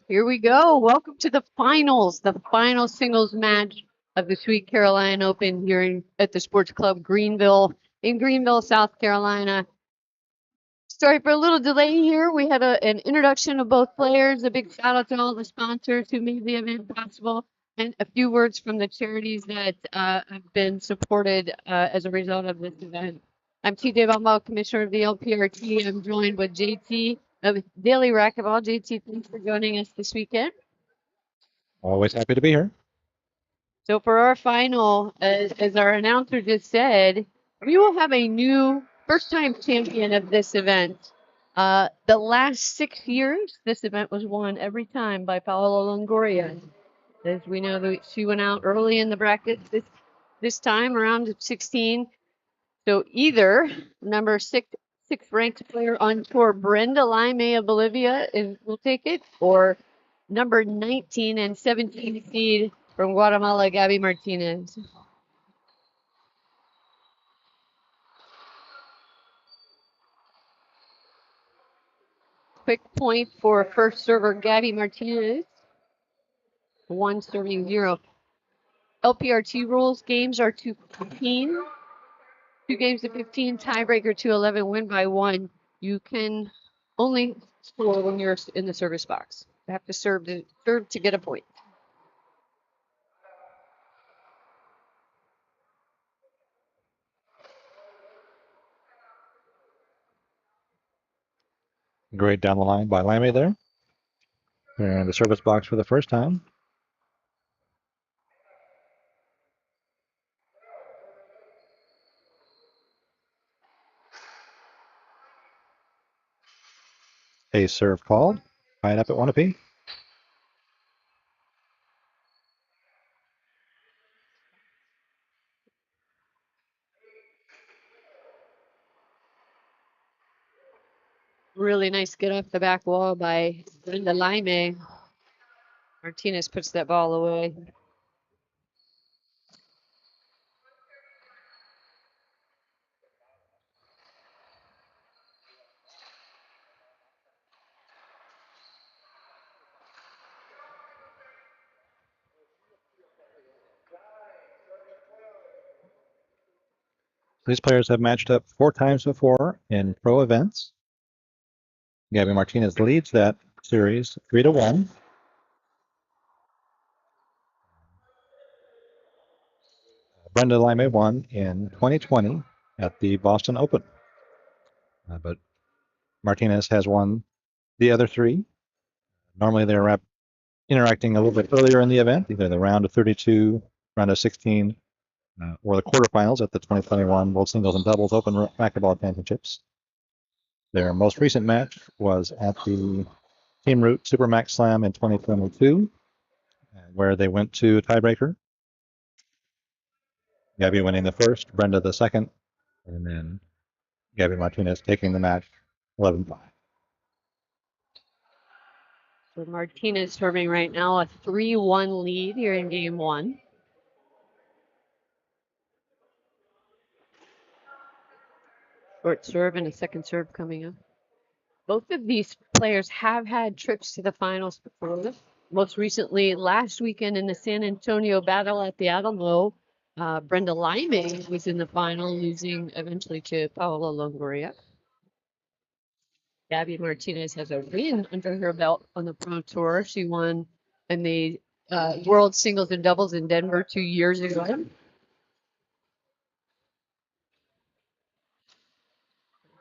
Here we go. Welcome to the finals, the final singles match of the Sweet Caroline Open here at the Sportsclub Greenville in Greenville, South Carolina. Sorry for a little delay here. We had an introduction of both players. A big shout out to all the sponsors who made the event possible, and a few words from the charities that have been supported as a result of this event. I'm TJ Baumel, Commissioner of the LPRT. I'm joined with JT of Daily Racquetball. JT, thanks for joining us this weekend. Always happy to be here. So for our final, as our announcer just said, we will have a new first-time champion of this event. The last 6 years, this event was won every time by Paola Longoria. As we know, that she went out early in the brackets this time, around 16. So either number sixth ranked player on tour, Brenda Laime of Bolivia, will take it, or number 19 and 17 seed from Guatemala, Gabby Martinez. Quick point for first server Gabby Martinez. 1 serving 0. LPRT rules, games are to 15. 2 games to 15, tiebreaker to 11, win by 1. You can only score when you're in the service box. You have to serve to get a point. Great down the line by Laime there. And the service box for the first time. A serve called. Tied up at 1 apiece. Really nice get off the back wall by Brenda Laime. Martinez puts that ball away. These players have matched up 4 times before in pro events. Gabby Martinez leads that series 3-1. Brenda Laime won in 2020 at the Boston Open. But Martinez has won the other 3. Normally they're interacting a little bit earlier in the event, either the round of 32, round of 16, or the quarterfinals at the 2021 World Singles and Doubles Open Racquetball Championships. Their most recent match was at the Team Root Supermax Slam in 2022, where they went to tiebreaker. Gabby winning the first, Brenda the second, and then Gabby Martinez taking the match 11-5. So Martinez serving right now a 3-1 lead here in game 1. Short serve and a second serve coming up. Both of these players have had trips to the finals before. Most recently, last weekend in the San Antonio battle at the Alamo, Brenda Laime was in the final, losing eventually to Paola Longoria. Gabby Martinez has a win under her belt on the Pro Tour. She won in the World Singles and Doubles in Denver 2 years ago.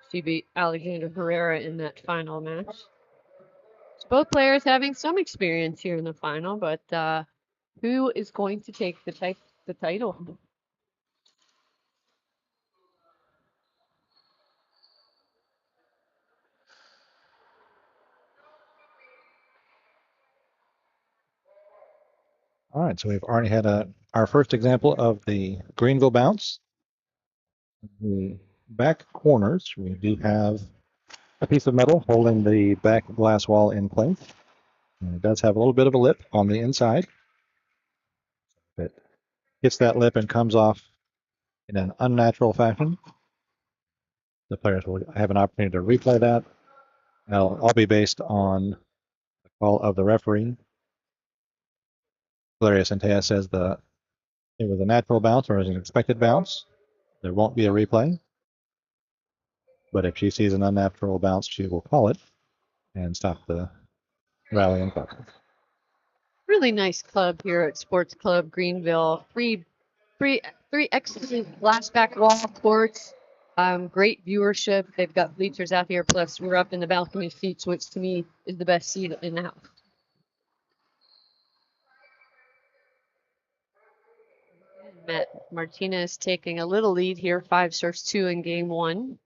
She beat Alexandra Herrera in that final match. So both players having some experience here in the final, but who is going to take the title? All right, so we've already had our first example of the Greenville bounce. The back corners, we do have a piece of metal holding the back glass wall in place. And it does have a little bit of a lip on the inside. It hits that lip and comes off in an unnatural fashion. The players will have an opportunity to replay that. That'll all be based on call of the referee. Valeria Centella says it was a natural bounce or an expected bounce. There won't be a replay. But if she sees an unnatural bounce, she will call it and stop the rally and clock. Really nice club here at Sportsclub Greenville. Three excellent glass back wall courts. Great viewership. They've got bleachers out here. Plus, we're up in the balcony seats, which to me is the best seat in the house. Martinez taking a little lead here, 5-2 in game one.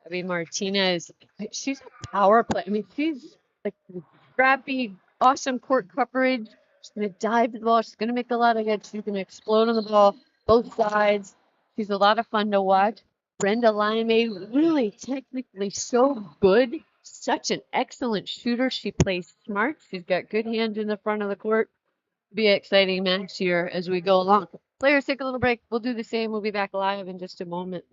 I mean, Martinez, she's a power play. I mean, she's like scrappy, awesome court coverage. She's going to dive the ball. She's going to make a lot of hits. She's going to explode on the ball, both sides. She's a lot of fun to watch. Brenda Laime, really technically so good. Such an excellent shooter. She plays smart. She's got good hands in the front of the court. Be an exciting match here as we go along. Players, take a little break. We'll do the same. We'll be back live in just a moment.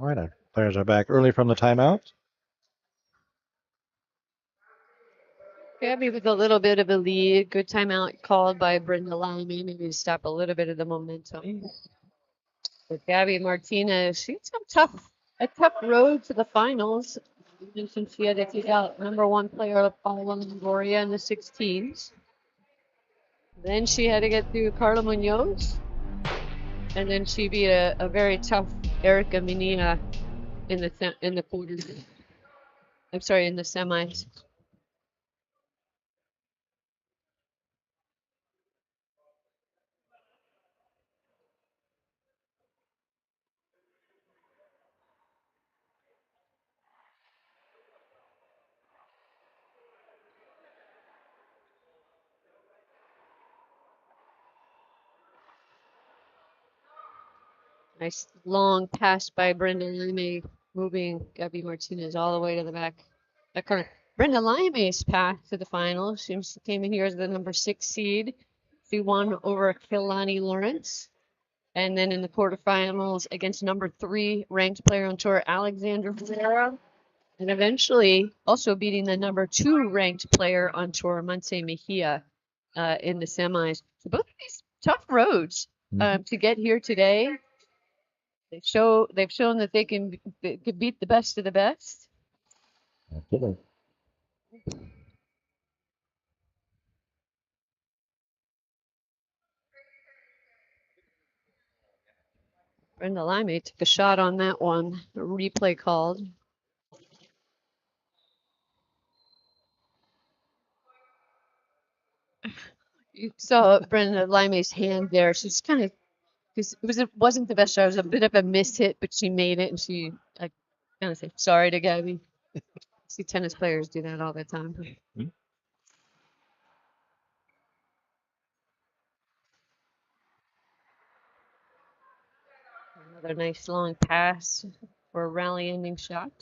All right, our players are back early from the timeout. Gabby with a little bit of a lead. Good timeout called by Brenda Laime, maybe to stop a little bit of the momentum. But Gabby Martinez, she's a tough road to the finals. You mentioned she had to take out #1 player of Paula Longoria in the 16s. Then she had to get through Carla Munoz. And then she beat a very tough Erica Minilla in the quarters. I'm sorry, in the semis. Nice long pass by Brenda Laime, moving Gabby Martinez all the way to the back corner. Brenda Laime's path to the final. She came in here as the number 6 seed. She won over Kilani Lawrence. And then in the quarterfinals against number 3 ranked player on tour, Alexandra Ferreira. And eventually also beating the number 2 ranked player on tour, Monse Mejia, in the semis. So both of these tough roads to get here today. They've shown that they can beat the best of the best. Absolutely. Brenda Laime took a shot on that one. A replay called. You saw Brenda Laime's hand there. She's kind of, because it wasn't the best shot. It was a bit of a miss hit, but she made it, and she kind of said sorry to Gabby. See tennis players do that all the time. Another nice long pass for a rally ending shot.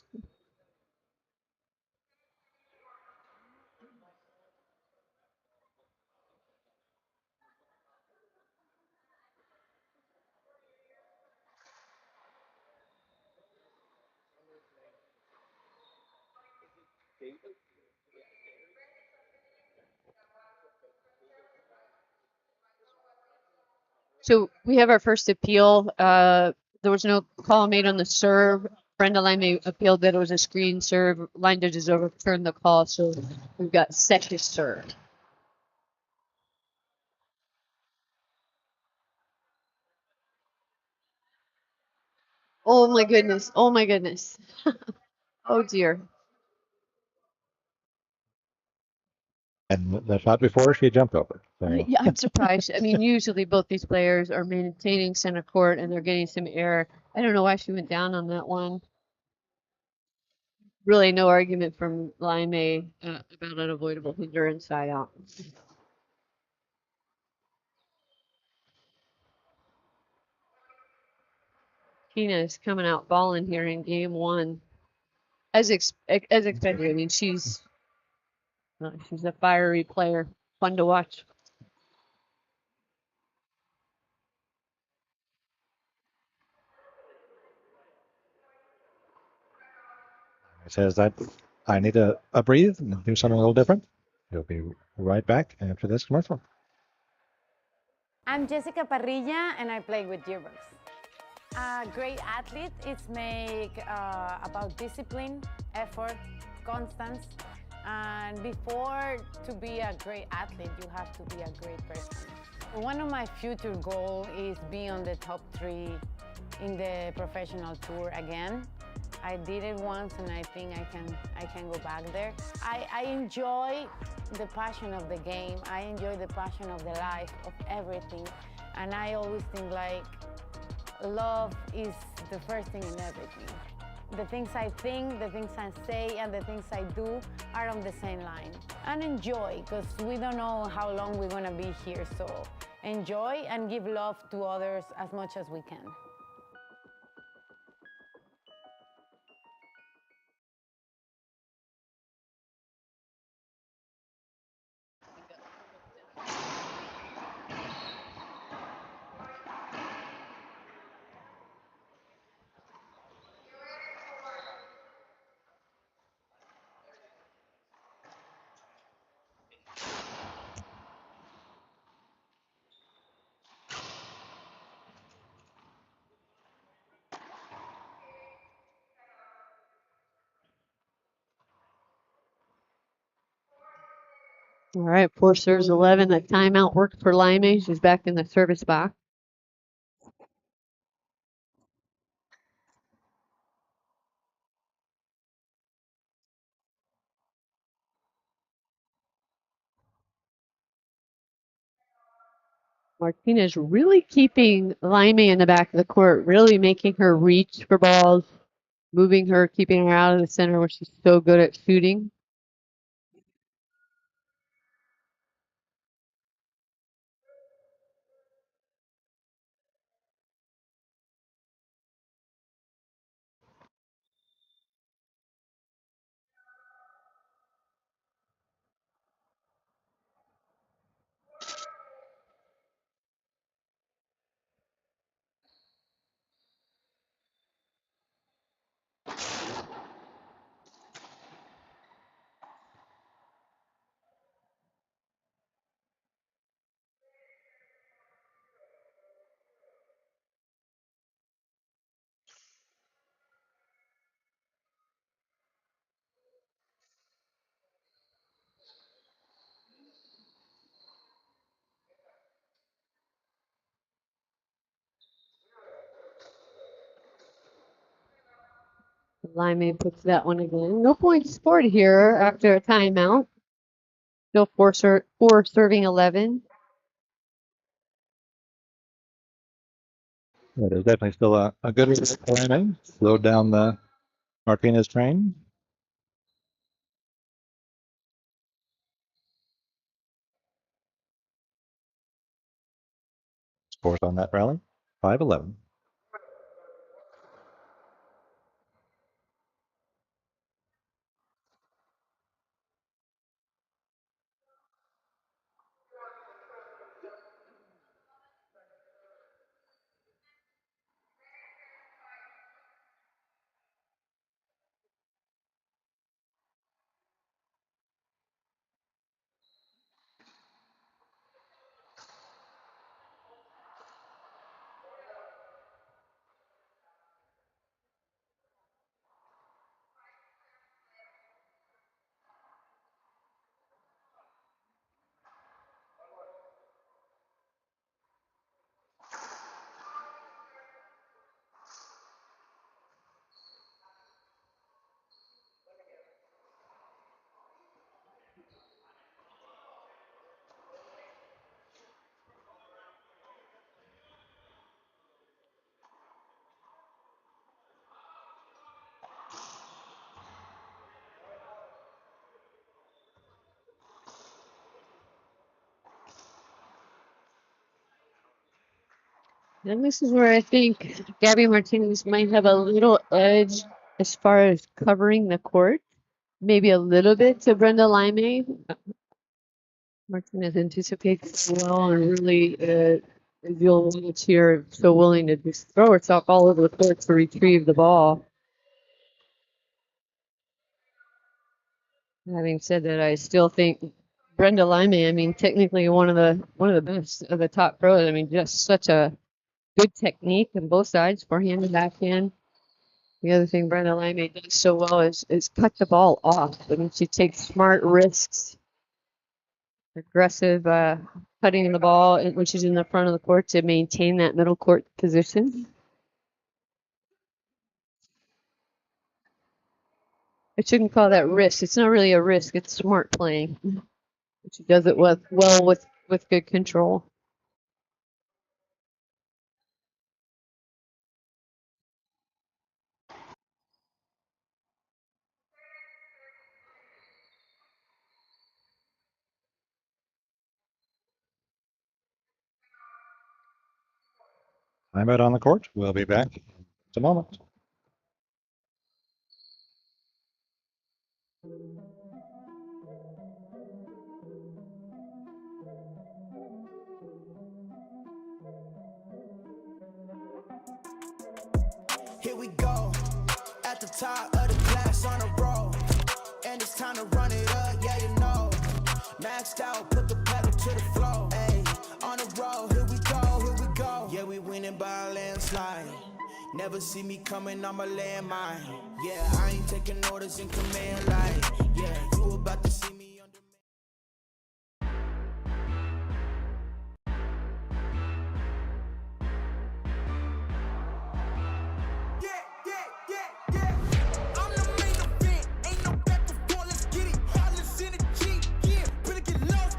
So we have our first appeal. There was no call made on the serve. Brenda Laime appealed that it was a screen serve. Line judges overturned the call, so we've got second serve. Oh my goodness. Oh my goodness. Oh dear. And the shot before, she jumped over. So Yeah, I'm surprised. I mean, usually both these players are maintaining center court and they're getting some air. I don't know why she went down on that one. Really, no argument from Laime about unavoidable hinder inside out. Tina's coming out balling here in game one, as expected. I mean, she's a fiery player, fun to watch. he says that I need a breathe and do something a little different. He'll be right back after this commercial. I'm Jessica Parrilla and I play with yearbooks. A great athlete is make about discipline, effort, constance, and before to be a great athlete, you have to be a great person. One of my future goals is be on the top 3 in the professional tour again. I did it once and I think I can go back there. I enjoy the passion of the game. I enjoy the passion of the life, of everything. And I always think like love is the first thing in everything. The things I think, the things I say, and the things I do are on the same line. And enjoy, because we don't know how long we're gonna be here, so enjoy and give love to others as much as we can. All right, 4 serves 11. That timeout worked for Laime. She's back in the service box. Martinez really keeping Laime in the back of the court, really making her reach for balls, moving her, keeping her out of the center where she's so good at shooting. Laime puts that one again. No points scored here after a timeout. Still four serving 11. There's definitely still a good landing. Slowed down the Martinez train. Scores on that rally, 5-11. And this is where I think Gabby Martinez might have a little edge as far as covering the court. Maybe a little bit to Brenda Laime. Martinez anticipates well and really, as you'll notice here, so willing to just throw herself all over the court to retrieve the ball. Having said that, I still think Brenda Laime, I mean, technically one of the best of the top pros. I mean, just such a good technique on both sides, forehand and backhand. The other thing Brenda Laime does so well is cut the ball off. I mean, she takes smart risks, aggressive cutting the ball when she's in the front of the court to maintain that middle court position. I shouldn't call that risk. It's not really a risk. It's smart playing. She does it well with good control. I'm out on the court. We'll be back in a moment. Here we go, at the top of the class on a roll, and it's time to run it up, yeah you know. Maxed out, put the pedal to the floor, ayy, on the road, here we go. Yeah, we winning by a landslide. Never see me coming on my landmine. Yeah, I ain't taking orders in command line. Yeah, you about to see me on yeah. I'm the main event, ain't no back before, let's get it. Hollis in the G, yeah, better get lost.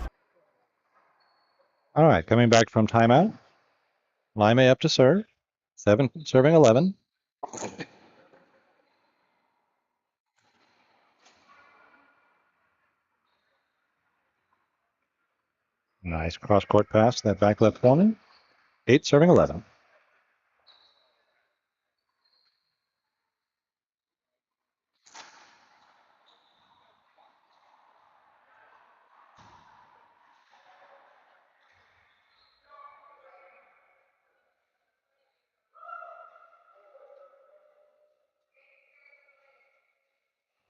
All right, coming back from timeout. Laime up to serve. Serving 11. Nice cross-court pass, that back left corner. 8 serving 11.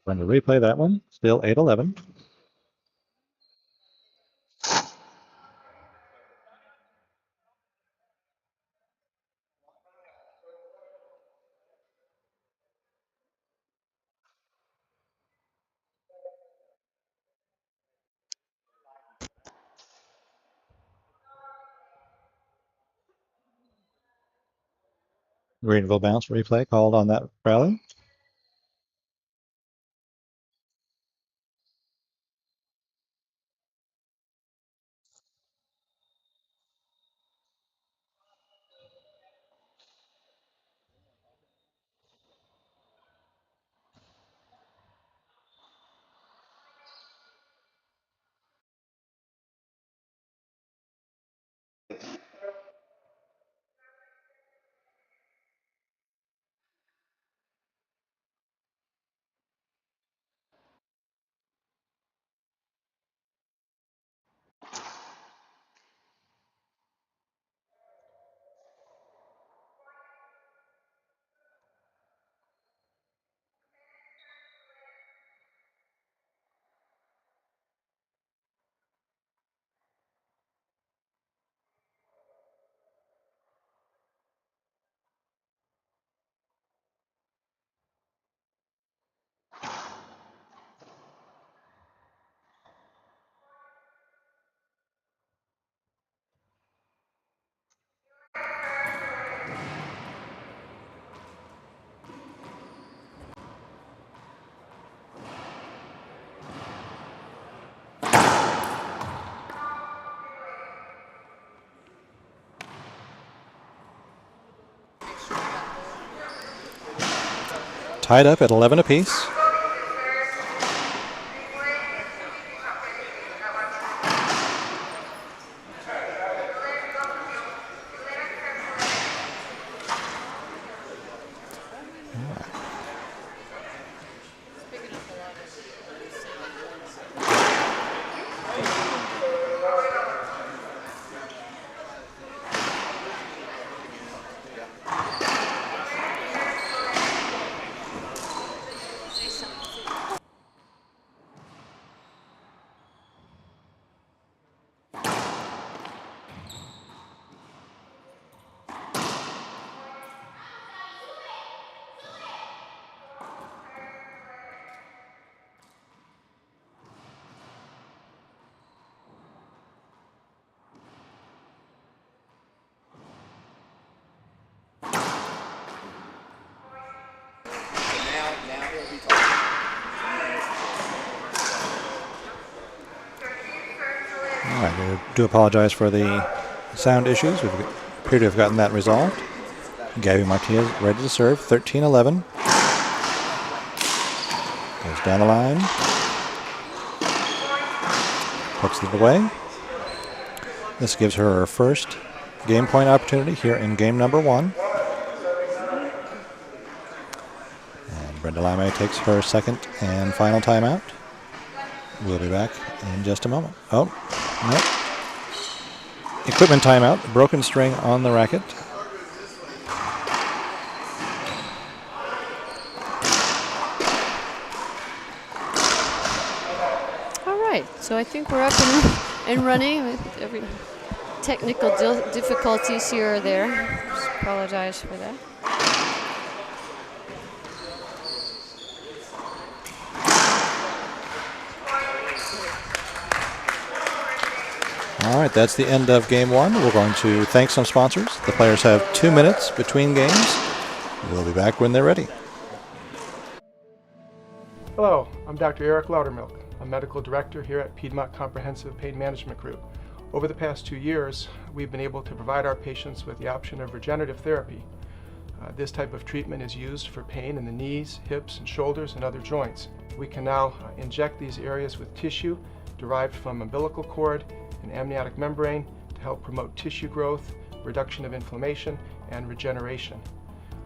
Going to replay that one. Still 8-11. Greenville bounce replay called on that rally. Tied up at 11 apiece. All right, we do apologize for the sound issues. We appear to have gotten that resolved. Gabby Martinez ready to serve, 13-11. Goes down the line. Puts it away. This gives her her first game point opportunity here in game number 1. And Brenda Laime takes her second and final timeout. We'll be back in just a moment. Oh, no. Equipment timeout, broken string on the racket. So I think we're up and running with every technical difficulties here or there. Just apologize for that. All right, that's the end of game 1. We're going to thank some sponsors. The players have 2 minutes between games. We'll be back when they're ready. Hello, I'm Dr. Eric Loudermilk. I'm medical director here at Piedmont Comprehensive Pain Management Group. Over the past 2 years, we've been able to provide our patients with the option of regenerative therapy. This type of treatment is used for pain in the knees, hips, and shoulders, and other joints. We can now inject these areas with tissue derived from umbilical cord and amniotic membrane to help promote tissue growth, reduction of inflammation, and regeneration.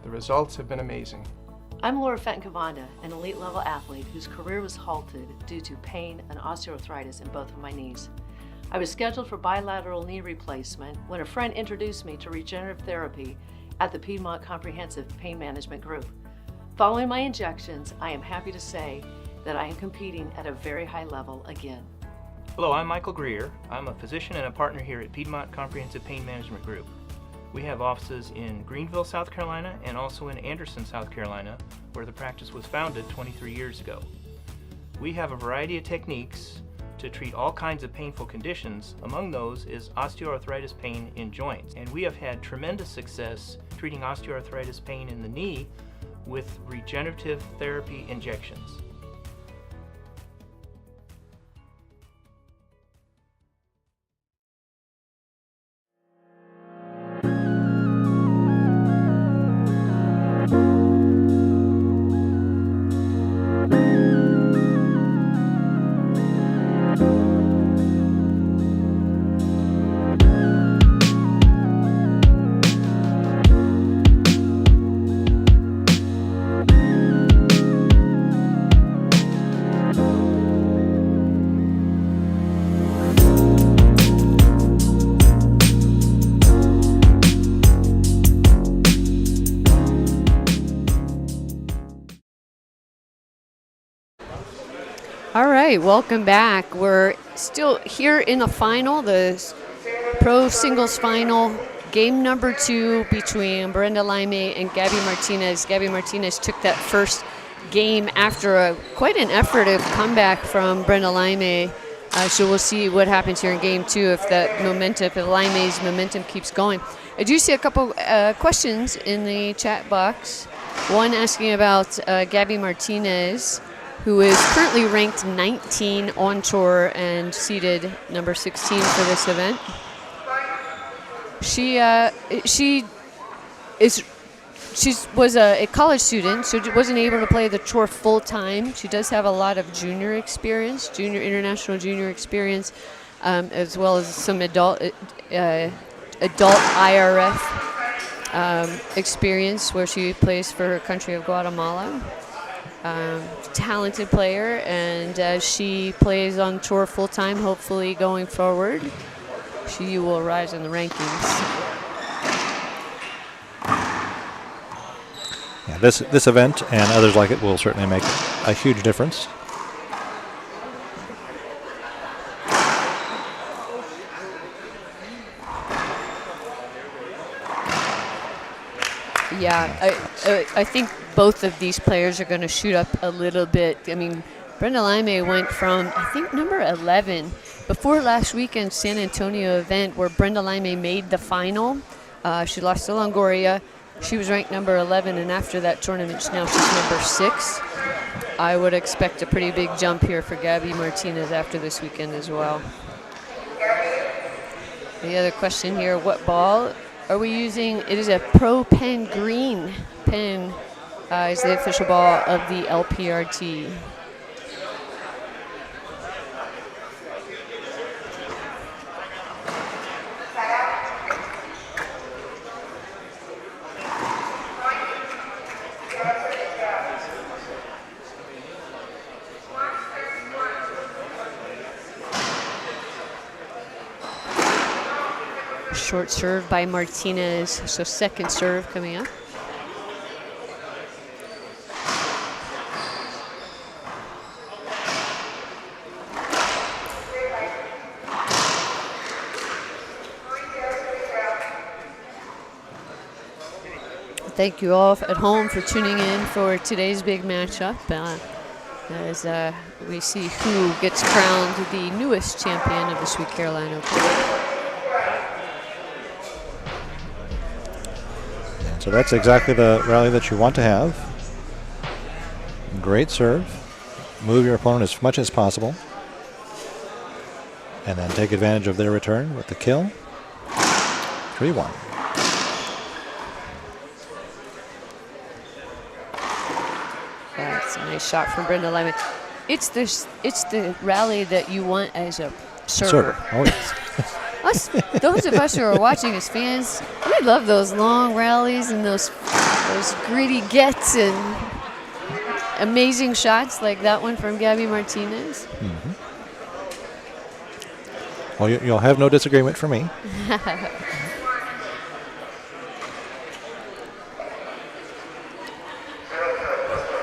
The results have been amazing. I'm Laura Fenton-Cavanda, an elite-level athlete whose career was halted due to pain and osteoarthritis in both of my knees. I was scheduled for bilateral knee replacement when a friend introduced me to regenerative therapy at the Piedmont Comprehensive Pain Management Group. Following my injections, I am happy to say that I am competing at a very high level again. Hello, I'm Michael Greer. I'm a physician and a partner here at Piedmont Comprehensive Pain Management Group. We have offices in Greenville, South Carolina, and also in Anderson, South Carolina, where the practice was founded 23 years ago. We have a variety of techniques to treat all kinds of painful conditions. Among those is osteoarthritis pain in joints. And we have had tremendous success treating osteoarthritis pain in the knee with regenerative therapy injections. All right, welcome back. We're still here in the final, the pro singles final, game number 2 between Brenda Laime and Gabby Martinez. Gabby Martinez took that first game after quite an effort comeback from Brenda Laime. So we'll see what happens here in game 2 if that momentum, if Laime's momentum keeps going. I do see a couple questions in the chat box. One asking about Gabby Martinez, who is currently ranked 19 on tour and seeded number 16 for this event. She was a college student, so wasn't able to play the tour full time. She does have a lot of junior experience, international junior experience, as well as some adult IRF experience where she plays for her country of Guatemala. Talented player, and she plays on tour full time. Hopefully, going forward, she will rise in the rankings. Yeah, this event and others like it will certainly make a huge difference. Yeah, I think both of these players are going to shoot up a little bit. I mean, Brenda Laime went from, I think, number 11 before last weekend's San Antonio event where Brenda Laime made the final. She lost to Longoria. She was ranked number 11, and after that tournament, now she's number 6. I would expect a pretty big jump here for Gabby Martinez after this weekend as well. The other question here, what ball are we using? It is a Pro Pen Green pen is the official ball of the LPRT. Short serve by Martinez, so second serve coming up. Thank you all at home for tuning in for today's big matchup. As we see who gets crowned the newest champion of the Sweet Carolina Open. So that's exactly the rally that you want to have. Great serve. Move your opponent as much as possible. And then take advantage of their return with the kill. 3-1. That's a nice shot from Brenda Laime. It's the rally that you want as a server. Oh, yes. Those of us who are watching as fans, we love those long rallies and those gritty gets and amazing shots like that one from Gabby Martinez. Mm-hmm. Well, you'll have no disagreement from me.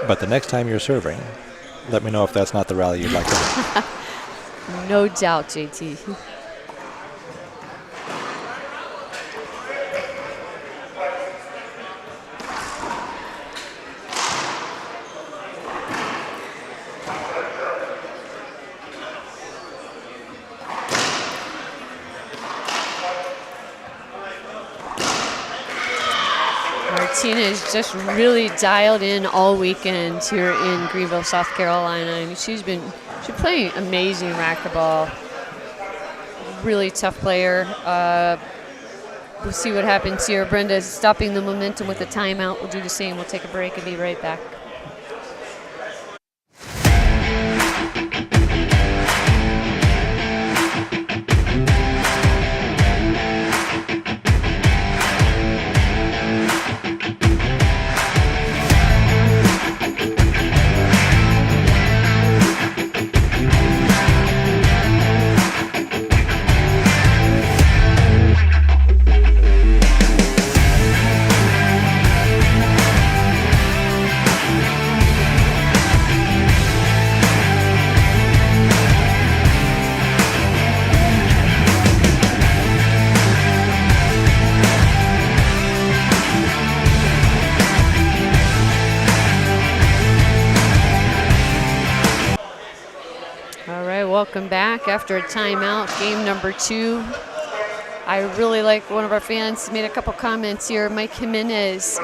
But the next time you're serving, let me know if that's not the rally you'd like to have. No doubt, JT. Martinez just really dialed in all weekend here in Greenville, South Carolina. I mean, she's playing amazing racquetball. Really tough player. We'll see what happens here. Brenda's stopping the momentum with a timeout. We'll do the same. We'll take a break and be right back. Welcome back after a timeout, game number 2. I really like one of our fans made a couple comments here. Mike Jimenez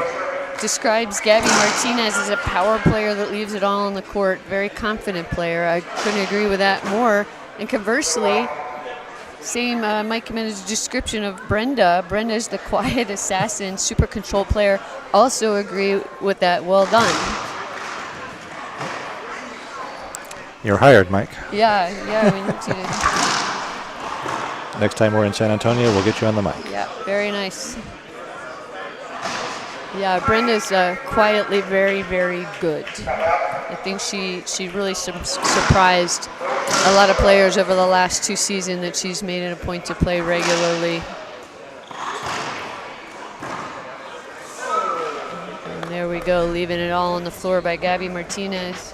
describes Gabby Martinez as a power player that leaves it all on the court. Very confident player. I couldn't agree with that more. And conversely, same Mike Jimenez's description of Brenda. Brenda's the quiet assassin, super control player. Also agree with that. Well done. You're hired, Mike. Yeah, we need to. Next time we're in San Antonio, we'll get you on the mic. Yeah, very nice. Yeah, Brenda's quietly very, very good. I think she really surprised a lot of players over the last 2 seasons that she's made it a point to play regularly. And there we go, leaving it all on the floor by Gabby Martinez.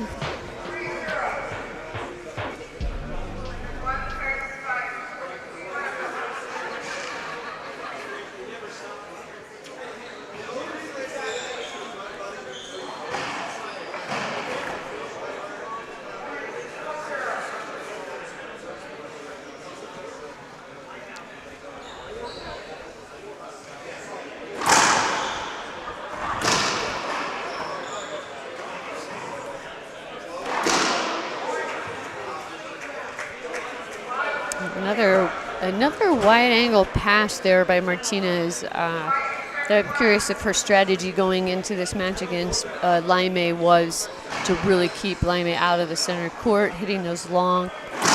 Another Another wide angle pass there by Martinez. I'm curious if her strategy going into this match against Laime was to really keep Laime out of the center court, hitting those long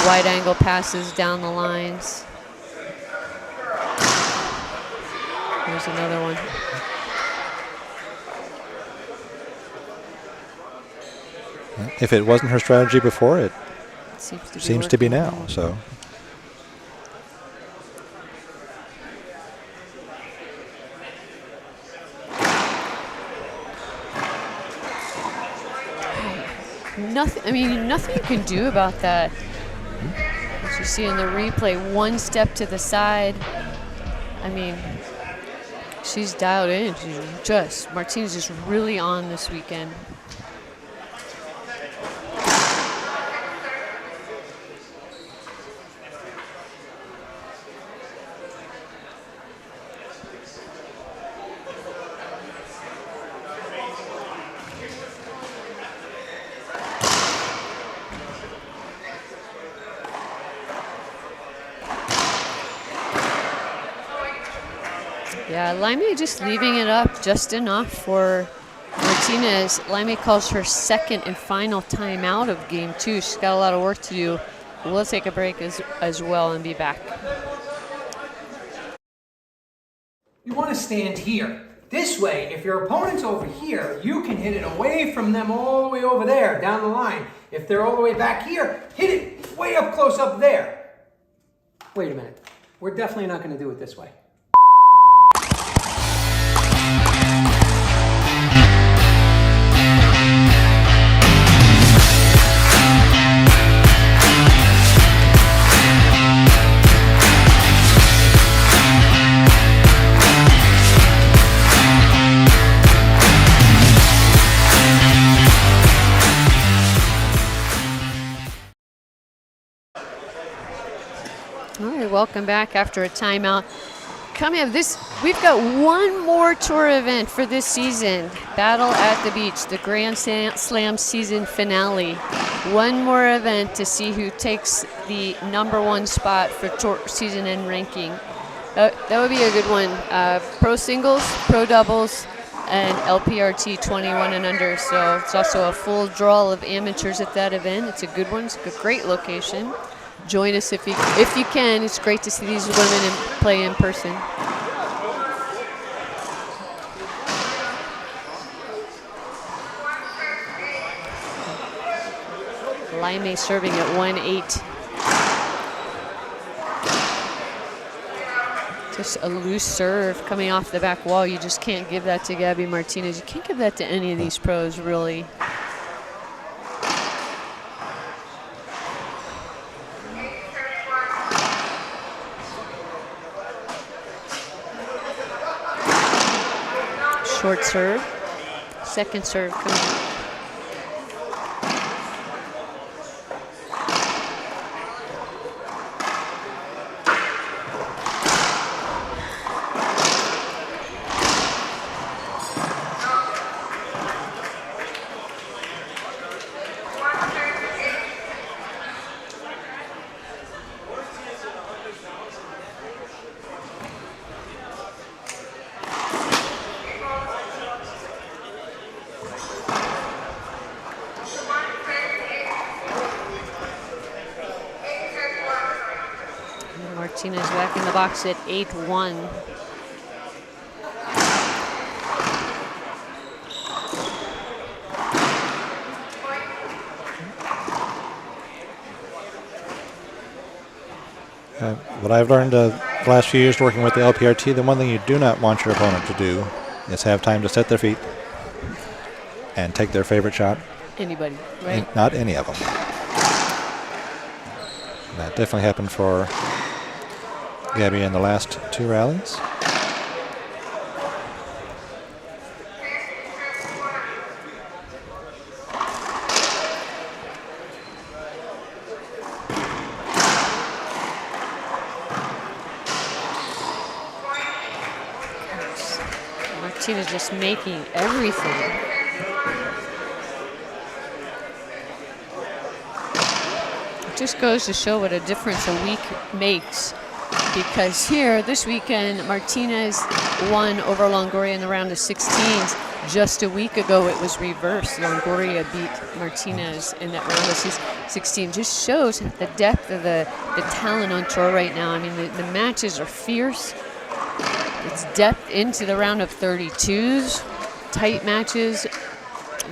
wide angle passes down the lines. Here's another one. If it wasn't her strategy before, it seems to be now. So. Nothing you can do about that. As you see in the replay, one step to the side. She's dialed in. Martinez is really on this weekend. Yeah, Laime just leaving it up just enough for Martinez. Laime calls her second and final timeout of game 2. She's got a lot of work to do. We'll take a break as well and be back. You want to stand here. This way, if your opponent's over here, you can hit it away from them all the way over there, down the line. If they're all the way back here, hit it way up close up there. Wait a minute. We're definitely not going to do it this way. Welcome back after a timeout. Coming up, we've got one more tour event for this season. Battle at the Beach, the Grand Slam season finale. One more event to see who takes the #1 spot for tour season end ranking. That would be a good one. Pro singles, pro doubles, and LPRT 21 and under. So it's also a full draw of amateurs at that event. It's a good one. It's a great location. Join us if you can. It's great to see these women play in person. Laime serving at 1-8. Just a loose serve coming off the back wall. You just can't give that to Gabby Martinez. You can't give that to any of these pros, really. Short serve. Second serve coming. Martinez back in the box at 8-1. What I've learned the last few years working with the LPRT, the one thing you do not want your opponent to do is have time to set their feet and take their favorite shot. Anybody, right? Not any of them. That definitely happened for Gabby in the last 2 rallies. Martinez just making everything. It just goes to show what a difference a week makes because here this weekend Martinez won over Longoria in the round of 16s. Just a week ago it was reversed. Longoria beat Martinez in that round of 16. Just shows the depth of the talent on tour right now. I mean, the matches are fierce. It's depth into the round of 32s, tight matches,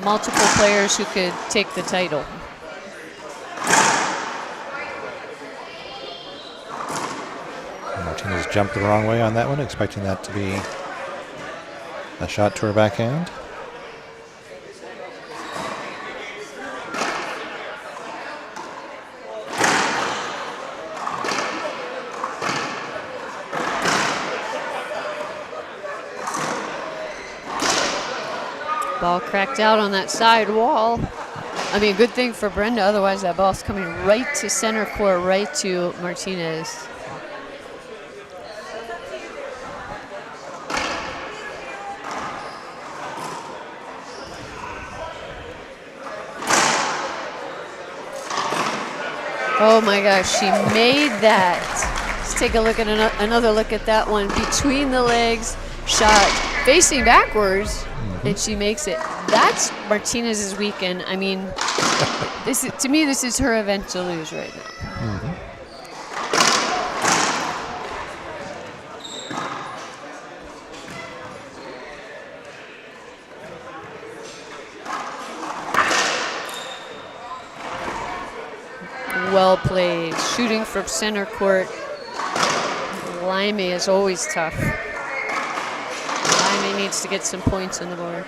multiple players who could take the title. Martinez jumped the wrong way on that one, expecting that to be a shot to her backhand. Ball cracked out on that side wall. I mean, good thing for Brenda, otherwise that ball's coming right to center court, right to Martinez. Oh my gosh, she made that. Let's take a look at another look at that one. Between the legs, shot facing backwards, and she makes it. That's Martinez's weekend. I mean, to me, this is her event to lose right now. Well played. Shooting from center court. Laime is always tough. Laime needs to get some points on the board.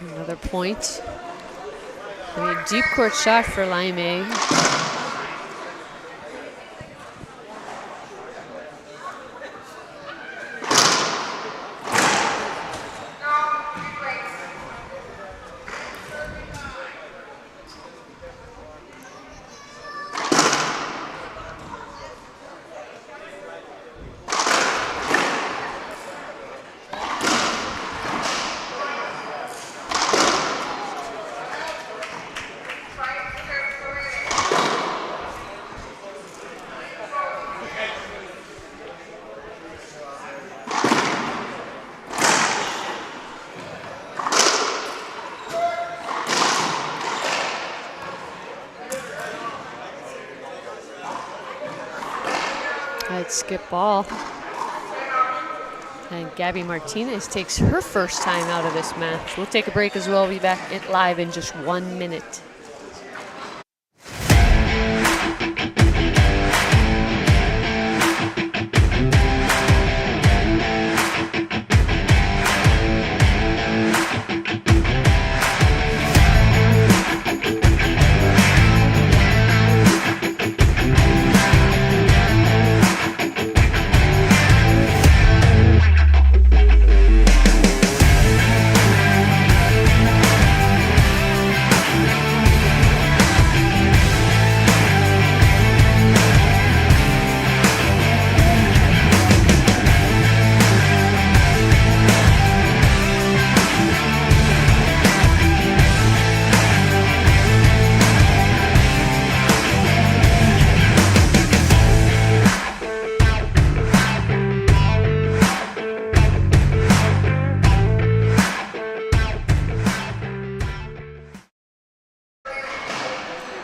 Another point. I mean, deep court shot for Laime. Skip ball. And Gabby Martinez takes her first time out of this match. We'll take a break as well. We'll be back live in just 1 minute.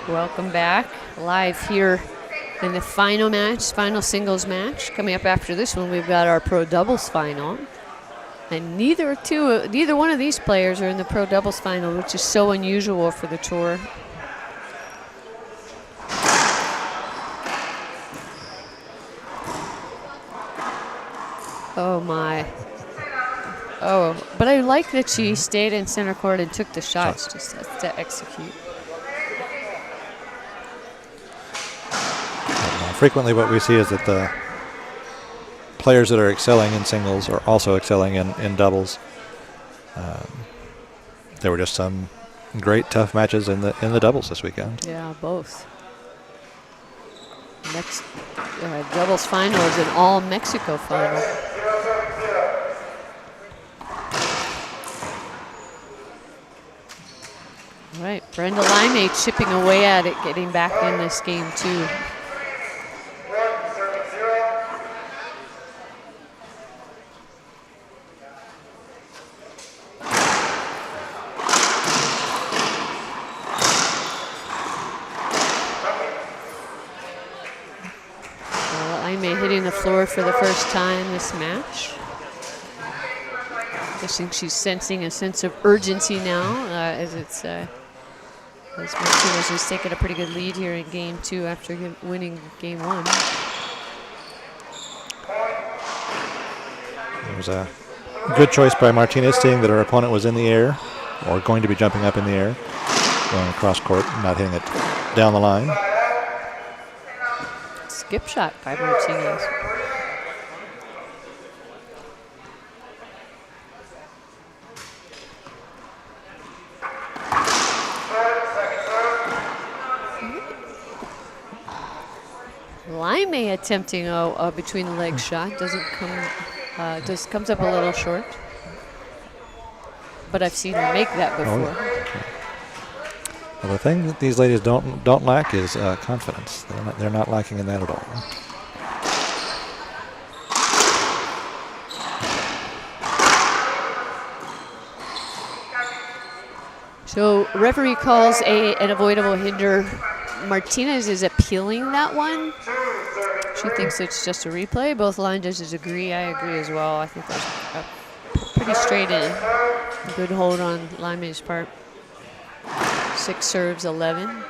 Welcome back, live here in the final match, final singles match. Coming up after this one, we've got our pro doubles final. And neither one of these players are in the pro doubles final, which is so unusual for the tour. Oh my. Oh, but I like that she stayed in center court and took the shots just to execute. Frequently what we see is that the players that are excelling in singles are also excelling in doubles. there were just some great tough matches in the doubles this weekend. Yeah, both. Next doubles final is an all Mexico final. All right, Brenda Laime chipping away at it, getting back in this game too. Hitting the floor for the first time this match. Guessing she's sensing a sense of urgency now as Martinez has taken a pretty good lead here in game 2 after winning game 1. It was a good choice by Martinez, seeing that her opponent was in the air or going to be jumping up in the air, going across court, not hitting it down the line. Skip shot by Martinez. Laime attempting a between the legs shot, doesn't come, just comes up a little short. But I've seen her make that before. Oh, yeah. Well, the thing that these ladies don't lack is confidence. They're not lacking in that at all. So referee calls an avoidable hinder. Martinez is appealing that one. She thinks it's just a replay. Both line judges agree. I agree as well. I think that's a pretty straight in. Good hold on Laime's part. 6 serves, 11.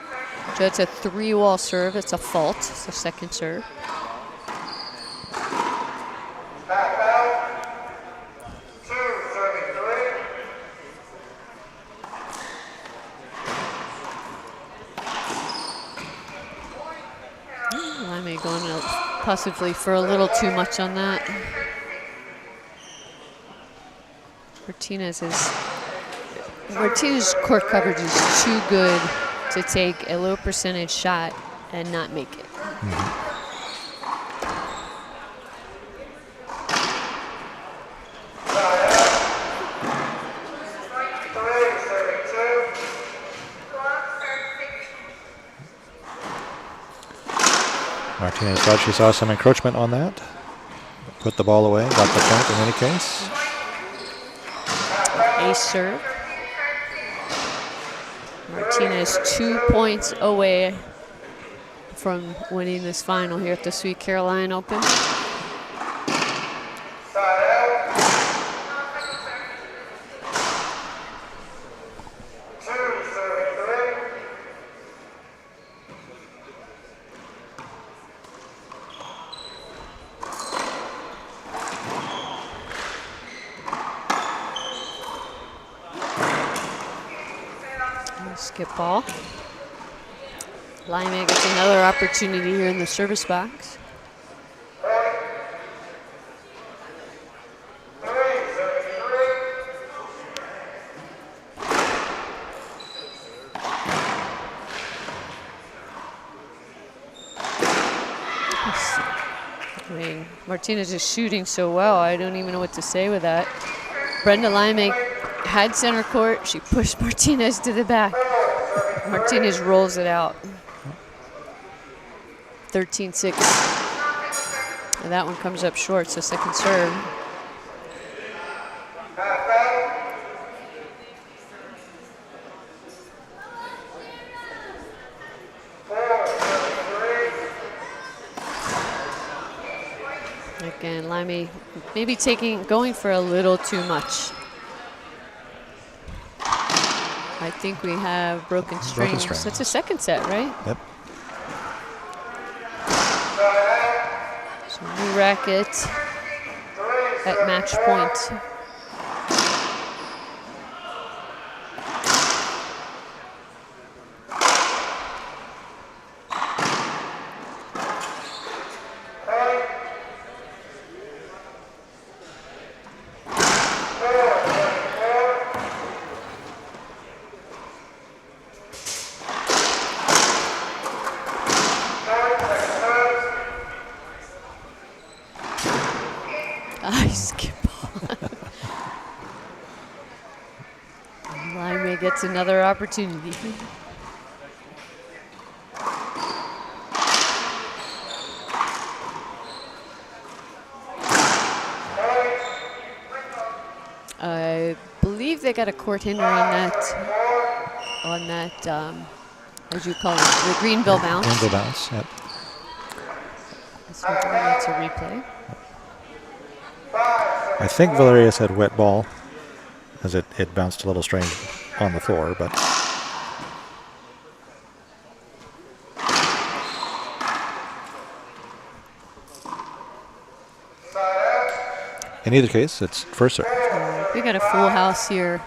So it's a 3-wall serve. It's a fault. It's a second serve. Laime going possibly for a little too much on that. Martinez's court coverage is too good to take a low percentage shot and not make it. Martinez thought she saw some encroachment on that. Put the ball away, got the point in any case. Ace serve. Martinez 2 points away from winning this final here at the Sweet Caroline Open. Skip ball. Laime gets another opportunity here in the service box. I mean, Martinez is shooting so well, I don't even know what to say with that. Brenda Laime had center court. She pushed Martinez to the back. Martinez rolls it out. 13-6. And that one comes up short, so second serve. Again, Laime maybe going for a little too much. I think we have broken strings. That's a second set, right? Yep. So new racket at match point. Laime gets another opportunity. I believe they got a court hinder on that, what do you call it, the Greenville bounce. Greenville bounce, yep. So that's a replay. I think Valerius had wet ball, as it bounced a little strange on the floor, but in either case, it's first serve. We got a full house here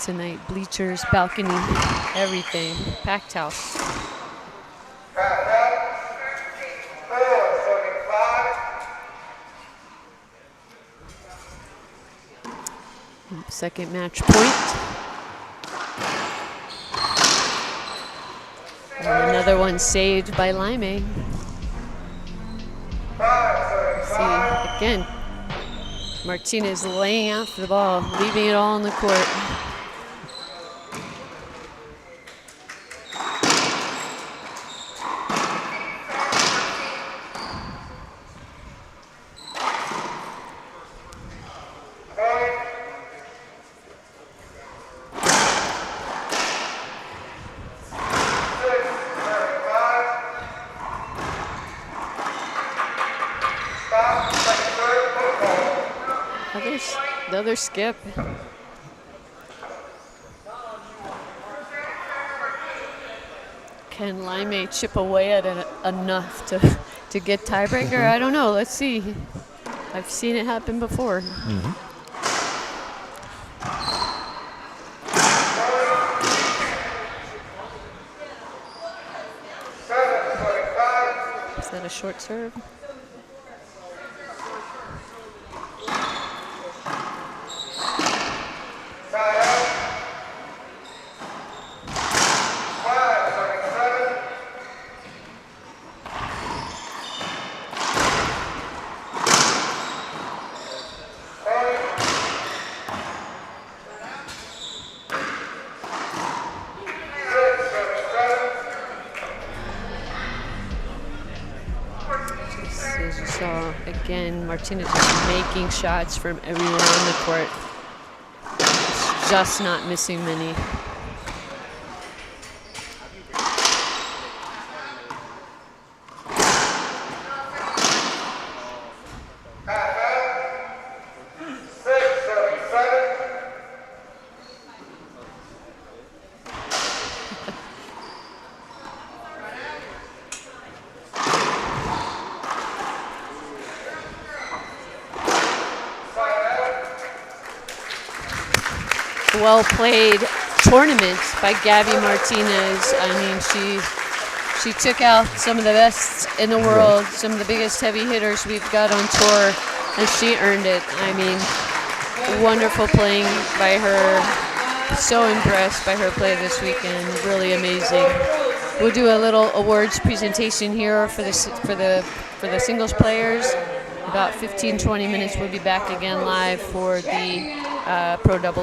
tonight. Bleachers, balcony, everything. Packed house. Second match point. And another one saved by Laime. See, again, Martinez laying out for the ball, leaving it all on the court. The other skip. Can Laime chip away at it enough to get tiebreaker? I don't know. Let's see. I've seen it happen before. Is that a short serve? As you saw, again, Martinez is making shots from everywhere on the court. Just not missing many. Well played tournament by Gabby Martinez. I mean, she took out some of the best in the world, some of the biggest heavy hitters we've got on tour, and she earned it. I mean, wonderful playing by her. So impressed by her play this weekend. Really amazing. We'll do a little awards presentation here for the singles players. About 15-20 minutes. We'll be back again live for the pro double.